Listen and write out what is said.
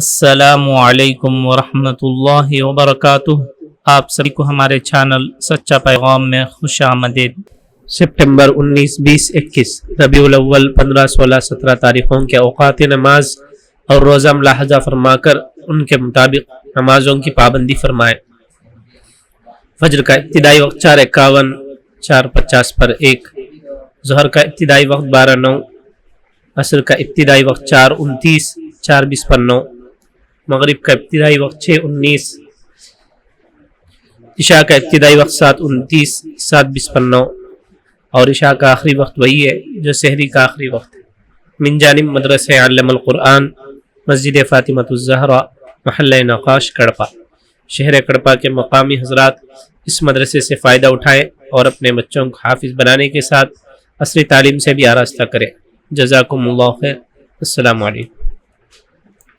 السلام علیکم ورحمۃ اللہ وبرکاتہ۔ آپ سبھی کو ہمارے چینل سچا پیغام میں خوش آمدید۔ سپٹمبر 19، 20، 21 ربیع الاول 15، 16، 17 تاریخوں کے اوقات نماز اور روزہ ملاحظہ فرما کر ان کے مطابق نمازوں کی پابندی فرمائیں۔ فجر کا ابتدائی وقت 4:51، 4:50 پر 1، ظہر کا ابتدائی وقت 12:09، عصر کا ابتدائی وقت 4:29، 4:20 پر 9، مغرب کا ابتدائی وقت 6:19، عشاء کا ابتدائی وقت 7:29، 7:20 پر 9، اور عشاء کا آخری وقت وہی ہے جو سحری کا آخری وقت ہے۔ من جانب مدرسہ علم القرآن، مسجد فاطمۃ الزہرا، محلہ نقاش، کڑپا۔ شہر کڑپا کے مقامی حضرات اس مدرسے سے فائدہ اٹھائیں اور اپنے بچوں کو حافظ بنانے کے ساتھ عصری تعلیم سے بھی آراستہ کریں۔ جزاکم اللہ خیر۔ السلام علیکم۔